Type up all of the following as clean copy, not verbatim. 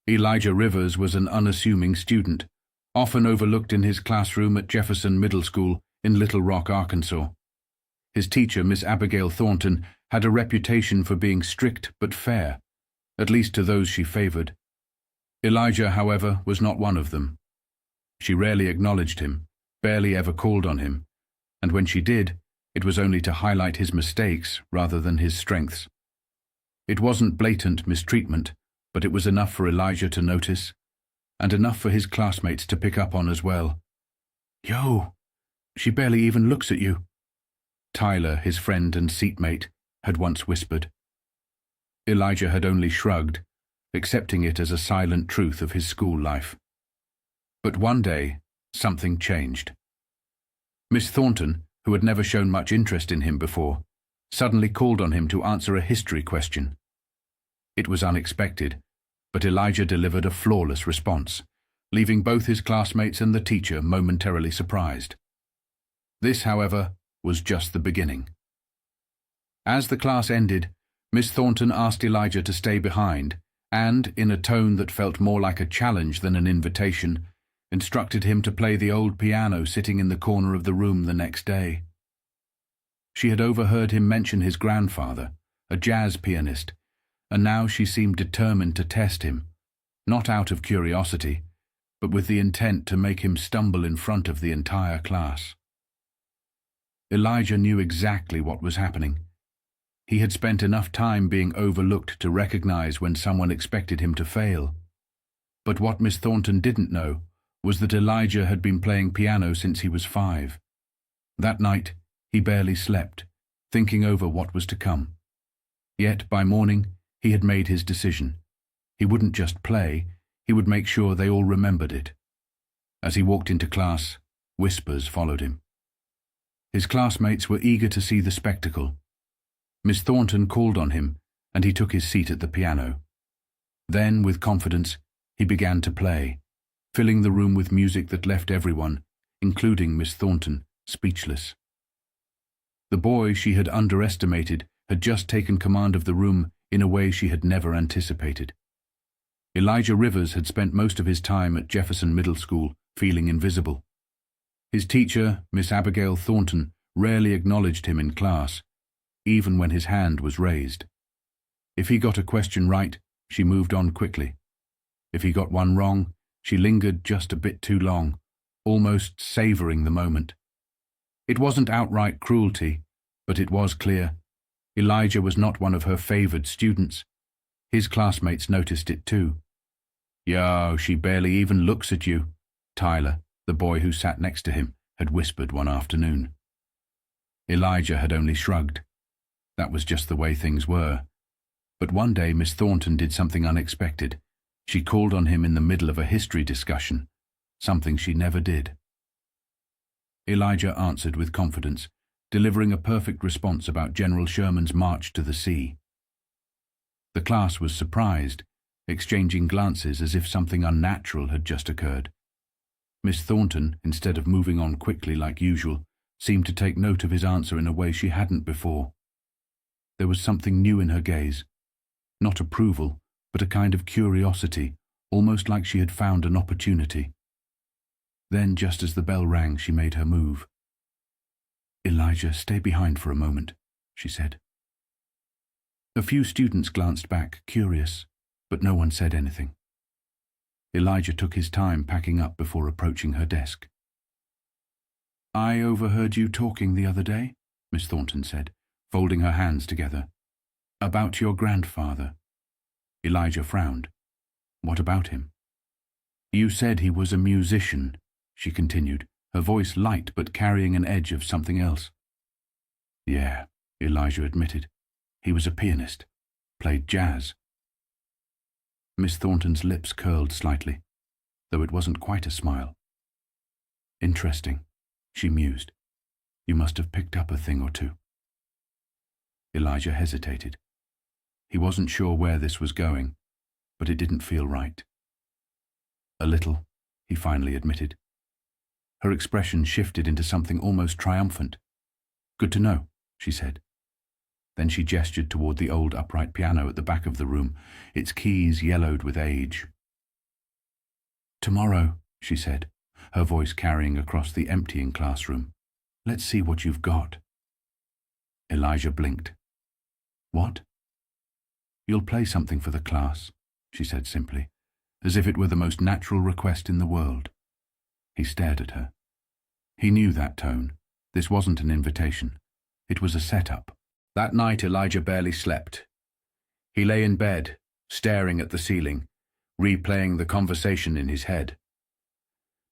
Elijah Rivers was an unassuming student, often overlooked in his classroom at Jefferson Middle School in Little Rock, Arkansas. His teacher, Miss Abigail Thornton, had a reputation for being strict but fair, at least to those she favored. Elijah, however, was not one of them. She rarely acknowledged him, barely ever called on him, and when she did, it was only to highlight his mistakes rather than his strengths. It wasn't blatant mistreatment, but it was enough for Elijah to notice, and enough for his classmates to pick up on as well. "Yo, she barely even looks at you," Tyler, his friend and seatmate, had once whispered. Elijah had only shrugged, accepting it as a silent truth of his school life. But one day, something changed. Miss Thornton, who had never shown much interest in him before, suddenly called on him to answer a history question. It was unexpected, but Elijah delivered a flawless response, leaving both his classmates and the teacher momentarily surprised. This, however, was just the beginning. As the class ended, Miss Thornton asked Elijah to stay behind and, in a tone that felt more like a challenge than an invitation, instructed him to play the old piano sitting in the corner of the room the next day. She had overheard him mention his grandfather, a jazz pianist, and now she seemed determined to test him, not out of curiosity, but with the intent to make him stumble in front of the entire class. Elijah knew exactly what was happening. He had spent enough time being overlooked to recognize when someone expected him to fail. But what Miss Thornton didn't know was that Elijah had been playing piano since he was 5. That night, he barely slept, thinking over what was to come. Yet, by morning, he had made his decision. He wouldn't just play, he would make sure they all remembered it. As he walked into class, whispers followed him. His classmates were eager to see the spectacle. Miss Thornton called on him, and he took his seat at the piano. Then, with confidence, he began to play, filling the room with music that left everyone, including Miss Thornton, speechless. The boy she had underestimated had just taken command of the room in a way she had never anticipated. Elijah Rivers had spent most of his time at Jefferson Middle School feeling invisible. His teacher, Miss Abigail Thornton, rarely acknowledged him in class, even when his hand was raised. If he got a question right, she moved on quickly. If he got one wrong, she lingered just a bit too long, almost savoring the moment. It wasn't outright cruelty, but it was clear. Elijah was not one of her favored students. His classmates noticed it too. "Yo, she barely even looks at you," Tyler, the boy who sat next to him, had whispered one afternoon. Elijah had only shrugged. That was just the way things were. But one day Miss Thornton did something unexpected. She called on him in the middle of a history discussion, something she never did. Elijah answered with confidence, delivering a perfect response about General Sherman's march to the sea. The class was surprised, exchanging glances as if something unnatural had just occurred. Miss Thornton, instead of moving on quickly like usual, seemed to take note of his answer in a way she hadn't before. There was something new in her gaze. Not approval, but a kind of curiosity, almost like she had found an opportunity. Then, just as the bell rang, she made her move. "Elijah, stay behind for a moment," she said. A few students glanced back, curious, but no one said anything. Elijah took his time packing up before approaching her desk. "I overheard you talking the other day," Miss Thornton said, folding her hands together. "About your grandfather." Elijah frowned. "What about him?" "You said he was a musician," she continued, her voice light but carrying an edge of something else. "Yeah," Elijah admitted. "He was a pianist. Played jazz." Miss Thornton's lips curled slightly, though it wasn't quite a smile. "Interesting," she mused. "You must have picked up a thing or two." Elijah hesitated. He wasn't sure where this was going, but it didn't feel right. "A little," he finally admitted. Her expression shifted into something almost triumphant. "Good to know," she said. Then she gestured toward the old upright piano at the back of the room, its keys yellowed with age. "Tomorrow," she said, her voice carrying across the emptying classroom. "Let's see what you've got." Elijah blinked. "What?" "You'll play something for the class," she said simply, as if it were the most natural request in the world. He stared at her. He knew that tone. This wasn't an invitation. It was a setup. That night Elijah barely slept. He lay in bed, staring at the ceiling, replaying the conversation in his head.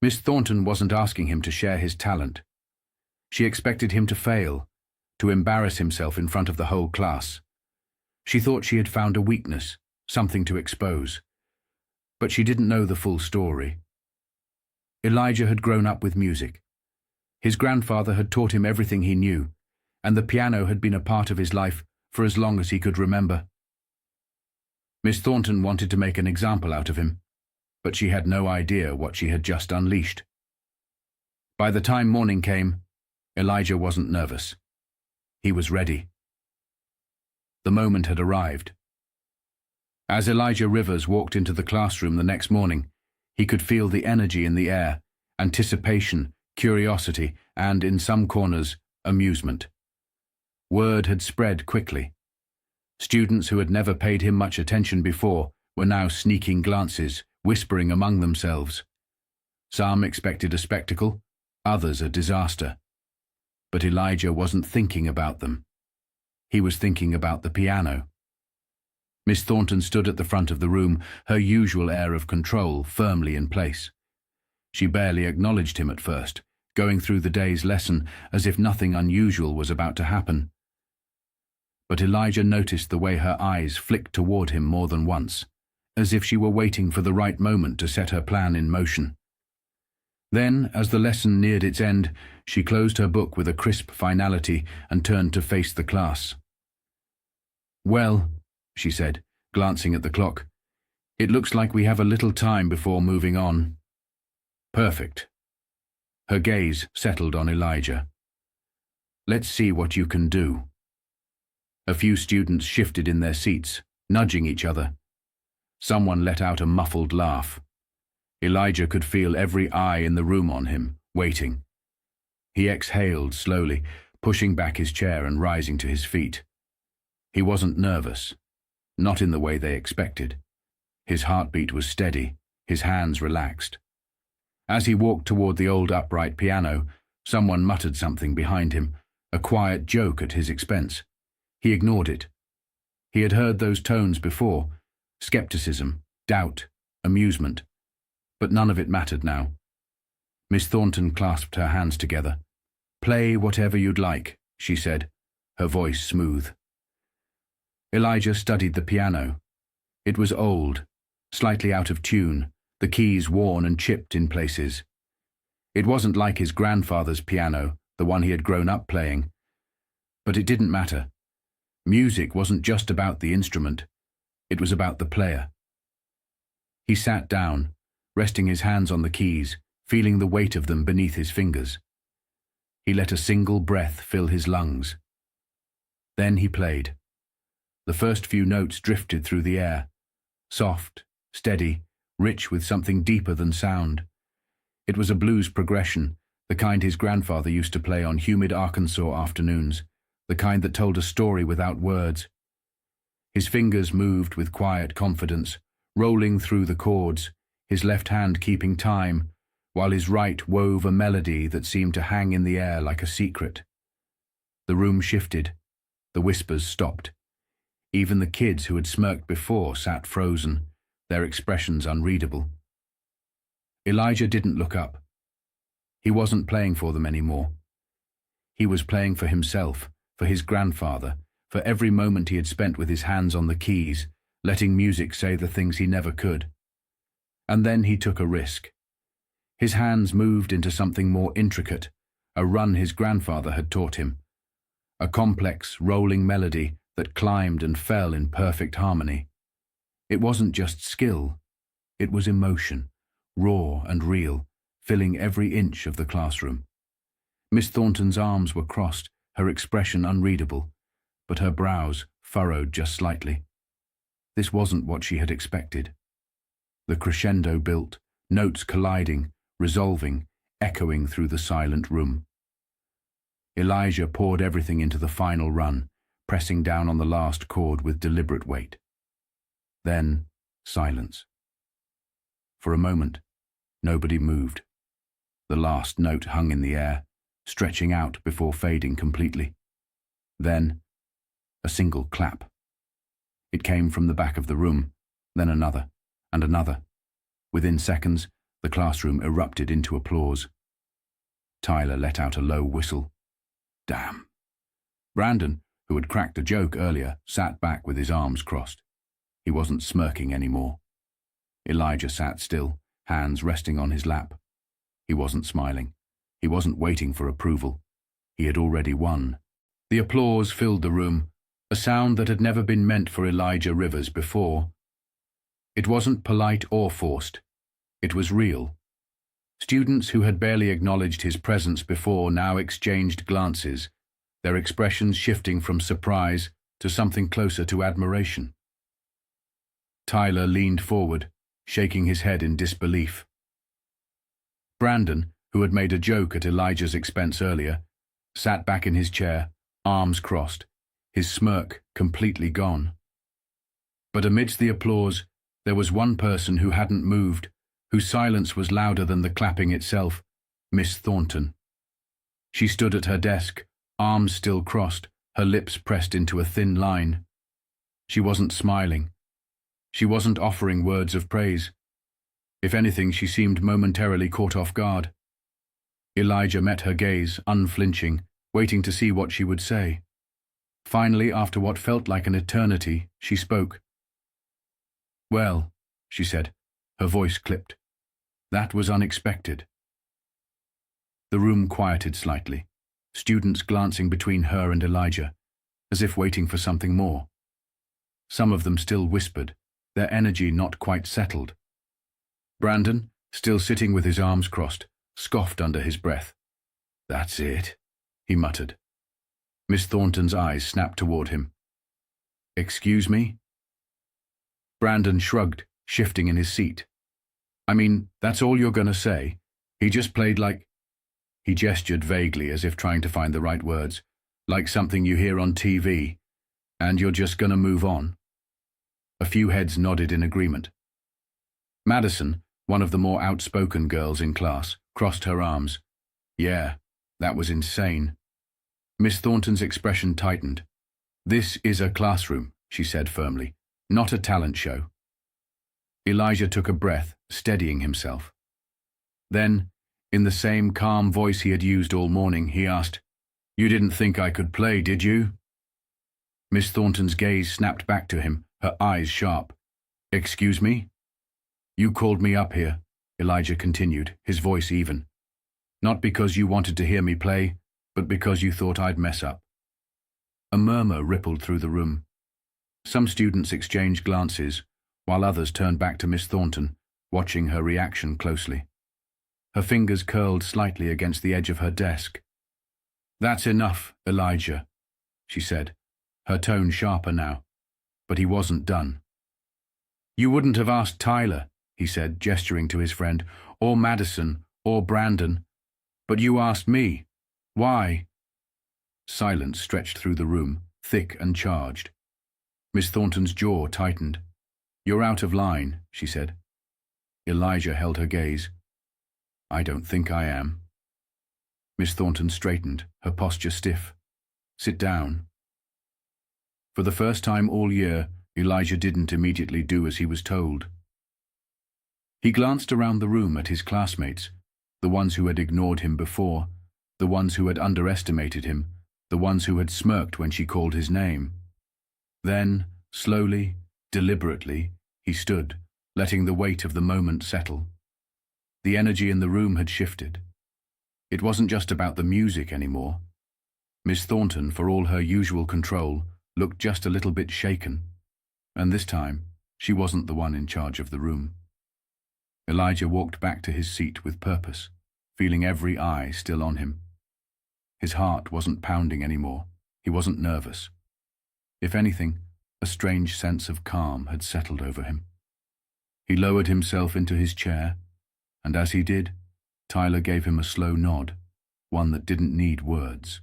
Miss Thornton wasn't asking him to share his talent. She expected him to fail, to embarrass himself in front of the whole class. She thought she had found a weakness, something to expose. But she didn't know the full story. Elijah had grown up with music. His grandfather had taught him everything he knew, and the piano had been a part of his life for as long as he could remember. Miss Thornton wanted to make an example out of him, but she had no idea what she had just unleashed. By the time morning came, Elijah wasn't nervous. He was ready. The moment had arrived. As Elijah Rivers walked into the classroom the next morning, he could feel the energy in the air, anticipation, curiosity, and, in some corners, amusement. Word had spread quickly. Students who had never paid him much attention before were now sneaking glances, whispering among themselves. Some expected a spectacle, others a disaster. But Elijah wasn't thinking about them. He was thinking about the piano. Miss Thornton stood at the front of the room, her usual air of control firmly in place. She barely acknowledged him at first, going through the day's lesson as if nothing unusual was about to happen. But Elijah noticed the way her eyes flicked toward him more than once, as if she were waiting for the right moment to set her plan in motion. Then, as the lesson neared its end, she closed her book with a crisp finality and turned to face the class. "Well," she said, glancing at the clock, "it looks like we have a little time before moving on." "Perfect." Her gaze settled on Elijah. "Let's see what you can do." A few students shifted in their seats, nudging each other. Someone let out a muffled laugh. Elijah could feel every eye in the room on him, waiting. He exhaled slowly, pushing back his chair and rising to his feet. He wasn't nervous, not in the way they expected. His heartbeat was steady, his hands relaxed. As he walked toward the old upright piano, someone muttered something behind him, a quiet joke at his expense. He ignored it. He had heard those tones before, skepticism, doubt, amusement. But none of it mattered now. Miss Thornton clasped her hands together. "Play whatever you'd like," she said, her voice smooth. Elijah studied the piano. It was old, slightly out of tune, the keys worn and chipped in places. It wasn't like his grandfather's piano, the one he had grown up playing. But it didn't matter. Music wasn't just about the instrument. It was about the player. He sat down, resting his hands on the keys, feeling the weight of them beneath his fingers. He let a single breath fill his lungs. Then he played. The first few notes drifted through the air, soft, steady, rich with something deeper than sound. It was a blues progression, the kind his grandfather used to play on humid Arkansas afternoons, the kind that told a story without words. His fingers moved with quiet confidence, rolling through the chords, his left hand keeping time, while his right wove a melody that seemed to hang in the air like a secret. The room shifted. The whispers stopped. Even the kids who had smirked before sat frozen, their expressions unreadable. Elijah didn't look up. He wasn't playing for them anymore. He was playing for himself, for his grandfather, for every moment he had spent with his hands on the keys, letting music say the things he never could. And then he took a risk. His hands moved into something more intricate, a run his grandfather had taught him, a complex, rolling melody that climbed and fell in perfect harmony. It wasn't just skill, it was emotion, raw and real, filling every inch of the classroom. Miss Thornton's arms were crossed, her expression unreadable, but her brows furrowed just slightly. This wasn't what she had expected. The crescendo built, notes colliding, resolving, echoing through the silent room. Elijah poured everything into the final run, pressing down on the last chord with deliberate weight. Then, silence. For a moment, nobody moved. The last note hung in the air, stretching out before fading completely. Then, a single clap. It came from the back of the room, then another, and another. Within seconds, the classroom erupted into applause. Tyler let out a low whistle. Damn. Brandon, who had cracked a joke earlier, sat back with his arms crossed. He wasn't smirking anymore. Elijah sat still, hands resting on his lap. He wasn't smiling. He wasn't waiting for approval. He had already won. The applause filled the room, a sound that had never been meant for Elijah Rivers before. It wasn't polite or forced. It was real. Students who had barely acknowledged his presence before now exchanged glances, their expressions shifting from surprise to something closer to admiration. Tyler leaned forward, shaking his head in disbelief. Brandon, who had made a joke at Elijah's expense earlier, sat back in his chair, arms crossed, his smirk completely gone. But amidst the applause, there was one person who hadn't moved, whose silence was louder than the clapping itself, Miss Thornton. She stood at her desk, arms still crossed, her lips pressed into a thin line. She wasn't smiling. She wasn't offering words of praise. If anything, she seemed momentarily caught off guard. Elijah met her gaze, unflinching, waiting to see what she would say. Finally, after what felt like an eternity, she spoke. "Well," she said, her voice clipped. "That was unexpected." The room quieted slightly, students glancing between her and Elijah, as if waiting for something more. Some of them still whispered, their energy not quite settled. Brandon, still sitting with his arms crossed, scoffed under his breath. "That's it," he muttered. Miss Thornton's eyes snapped toward him. "Excuse me?" Brandon shrugged, shifting in his seat. "I mean, that's all you're gonna say? He just played like—" He gestured vaguely as if trying to find the right words, "like something you hear on TV, and you're just gonna move on?" A few heads nodded in agreement. Madison, one of the more outspoken girls in class, crossed her arms. "Yeah, that was insane." Miss Thornton's expression tightened. "This is a classroom," she said firmly, "not a talent show." Elijah took a breath, steadying himself. Then, in the same calm voice he had used all morning, he asked, "You didn't think I could play, did you?" Miss Thornton's gaze snapped back to him, her eyes sharp. "Excuse me?" "You called me up here," Elijah continued, his voice even. "Not because you wanted to hear me play, but because you thought I'd mess up." A murmur rippled through the room. Some students exchanged glances, while others turned back to Miss Thornton, watching her reaction closely. Her fingers curled slightly against the edge of her desk. "That's enough, Elijah," she said, her tone sharper now. But he wasn't done. "You wouldn't have asked Tyler," he said, gesturing to his friend, "or Madison, or Brandon. But you asked me. Why?" Silence stretched through the room, thick and charged. Miss Thornton's jaw tightened. "You're out of line," she said. Elijah held her gaze. "I don't think I am." Miss Thornton straightened, her posture stiff. "Sit down." For the first time all year, Elijah didn't immediately do as he was told. He glanced around the room at his classmates, the ones who had ignored him before, the ones who had underestimated him, the ones who had smirked when she called his name. Then, slowly, deliberately, he stood, letting the weight of the moment settle. The energy in the room had shifted. It wasn't just about the music anymore. Miss Thornton, for all her usual control, looked just a little bit shaken. And this time, she wasn't the one in charge of the room. Elijah walked back to his seat with purpose, feeling every eye still on him. His heart wasn't pounding anymore. He wasn't nervous. If anything, a strange sense of calm had settled over him. He lowered himself into his chair, And as he did, Tyler gave him a slow nod, one that didn't need words.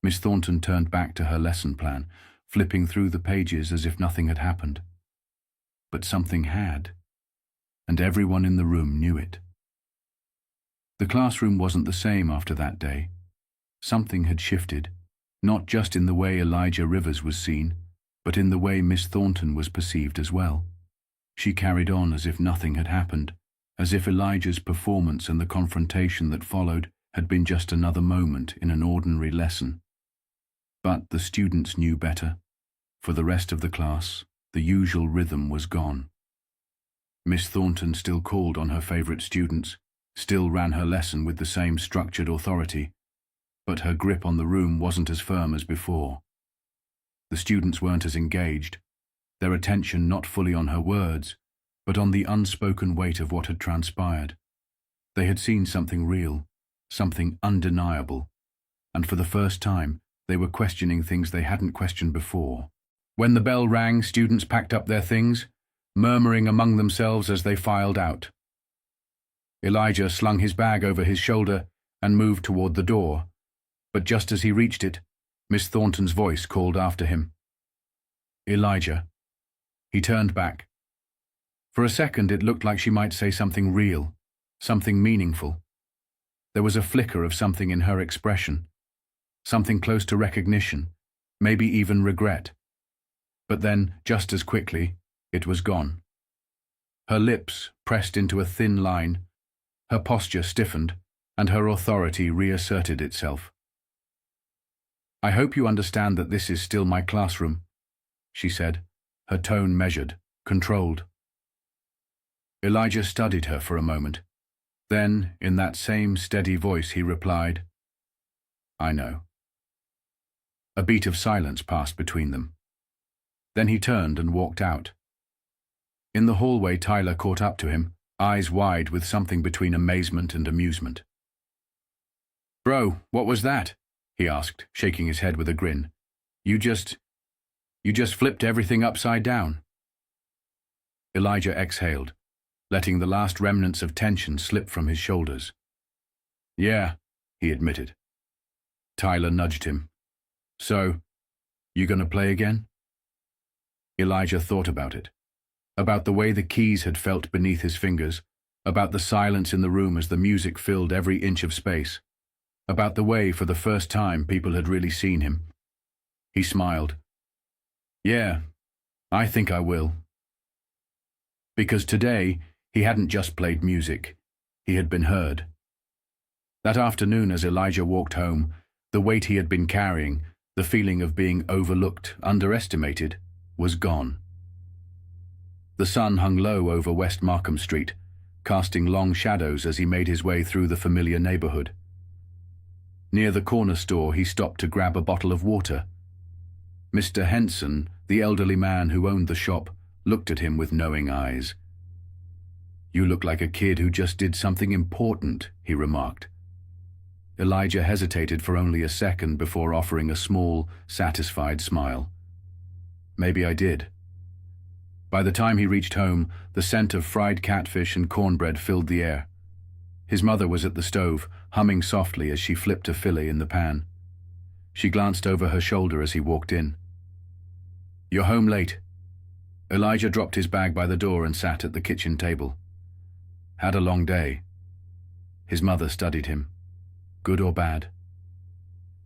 Miss Thornton turned back to her lesson plan, flipping through the pages as if nothing had happened. But something had, and everyone in the room knew it. The classroom wasn't the same after that day. Something had shifted, not just in the way Elijah Rivers was seen, but in the way Miss Thornton was perceived as well. She carried on as if nothing had happened, as if Elijah's performance and the confrontation that followed had been just another moment in an ordinary lesson. But the students knew better. For the rest of the class, the usual rhythm was gone. Miss Thornton still called on her favorite students, still ran her lesson with the same structured authority, but her grip on the room wasn't as firm as before. The students weren't as engaged, their attention not fully on her words, but on the unspoken weight of what had transpired. They had seen something real, something undeniable, and for the first time, they were questioning things they hadn't questioned before. When the bell rang, students packed up their things, murmuring among themselves as they filed out. Elijah slung his bag over his shoulder and moved toward the door, but just as he reached it, Miss Thornton's voice called after him. "Elijah." He turned back. For a second it looked like she might say something real, something meaningful. There was a flicker of something in her expression, something close to recognition, maybe even regret. But then, just as quickly, it was gone. Her lips pressed into a thin line, her posture stiffened, and her authority reasserted itself. "I hope you understand that this is still my classroom," she said, her tone measured, controlled. Elijah studied her for a moment. Then, in that same steady voice, he replied, "I know." A beat of silence passed between them. Then he turned and walked out. In the hallway, Tyler caught up to him, eyes wide with something between amazement and amusement. "Bro, what was that?" he asked, shaking his head with a grin. You just flipped everything upside down." Elijah exhaled, letting the last remnants of tension slip from his shoulders. "Yeah," he admitted. Tyler nudged him. "So, you gonna play again?" Elijah thought about it, about the way the keys had felt beneath his fingers, about the silence in the room as the music filled every inch of space, about the way, for the first time, people had really seen him. He smiled. "Yeah, I think I will." Because today, he hadn't just played music, he had been heard. That afternoon as Elijah walked home, the weight he had been carrying, the feeling of being overlooked, underestimated, was gone. The sun hung low over West Markham Street, casting long shadows as he made his way through the familiar neighborhood. Near the corner store, he stopped to grab a bottle of water. Mr. Henson, the elderly man who owned the shop, looked at him with knowing eyes. "You look like a kid who just did something important," he remarked. Elijah hesitated for only a second before offering a small, satisfied smile. "Maybe I did." By the time he reached home, the scent of fried catfish and cornbread filled the air. His mother was at the stove, humming softly as she flipped a fillet in the pan. She glanced over her shoulder as he walked in. "You're home late." Elijah dropped his bag by the door and sat at the kitchen table. "Had a long day." His mother studied him. Good or bad?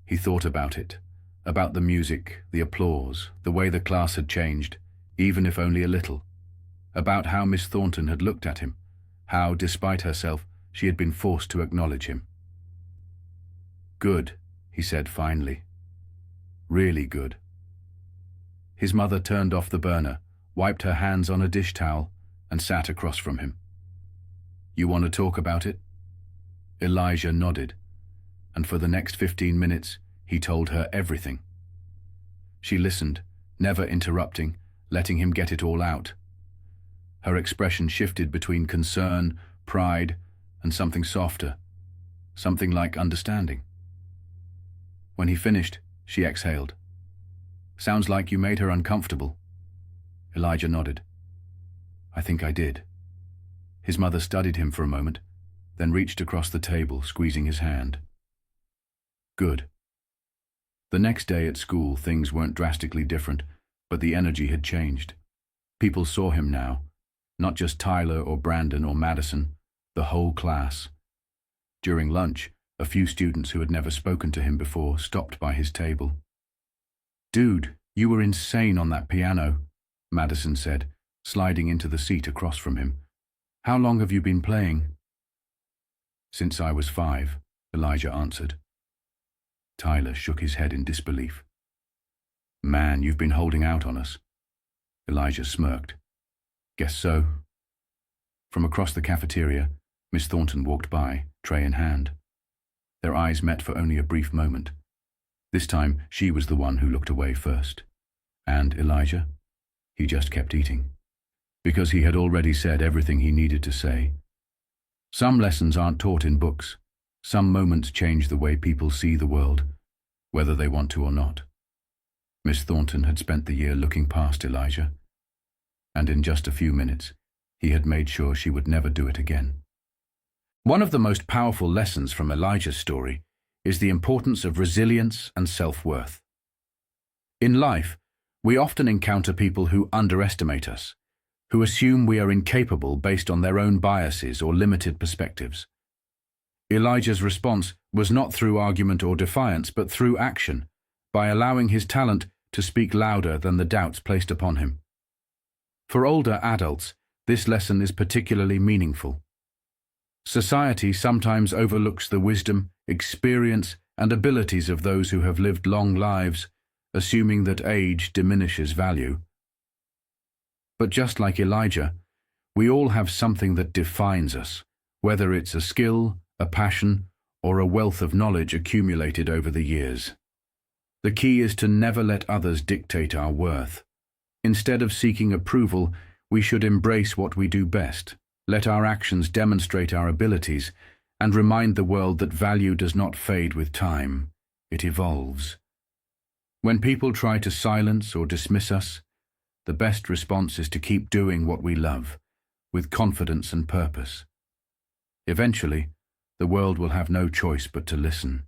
He thought about it, about the music, the applause, the way the class had changed, even if only a little, about how Miss Thornton had looked at him, how, despite herself, she had been forced to acknowledge him. "Good," he said finally. "Really good." His mother turned off the burner, wiped her hands on a dish towel, and sat across from him. "You want to talk about it?" Elijah nodded, and for the next 15 minutes, he told her everything. She listened, never interrupting, letting him get it all out. Her expression shifted between concern, pride, and something softer, something like understanding. When he finished, she exhaled. "Sounds like you made her uncomfortable." Elijah nodded. "I think I did." His mother studied him for a moment, then reached across the table, squeezing his hand. Good. The next day at school, things weren't drastically different, but the energy had changed. People saw him now, not just Tyler or Brandon or Madison, the whole class. During lunch, a few students who had never spoken to him before stopped by his table. "Dude, you were insane on that piano," Madison said, sliding into the seat across from him. "How long have you been playing?" "Since I was 5, Elijah answered. Tyler shook his head in disbelief. "Man, you've been holding out on us." Elijah smirked. "Guess so." From across the cafeteria, Miss Thornton walked by, tray in hand. Their eyes met for only a brief moment. This time, she was the one who looked away first. And Elijah? He just kept eating. Because he had already said everything he needed to say. Some lessons aren't taught in books. Some moments change the way people see the world, whether they want to or not. Miss Thornton had spent the year looking past Elijah, and in just a few minutes, he had made sure she would never do it again. One of the most powerful lessons from Elijah's story is the importance of resilience and self-worth. In life, we often encounter people who underestimate us, who assume we are incapable based on their own biases or limited perspectives. Elijah's response was not through argument or defiance, but through action, by allowing his talent to speak louder than the doubts placed upon him. For older adults, this lesson is particularly meaningful. Society sometimes overlooks the wisdom, experience, and abilities of those who have lived long lives, assuming that age diminishes value. But just like Elijah, we all have something that defines us, whether it's a skill, a passion, or a wealth of knowledge accumulated over the years. The key is to never let others dictate our worth. Instead of seeking approval, we should embrace what we do best, let our actions demonstrate our abilities, and remind the world that value does not fade with time, it evolves. When people try to silence or dismiss us, the best response is to keep doing what we love, with confidence and purpose. Eventually, the world will have no choice but to listen.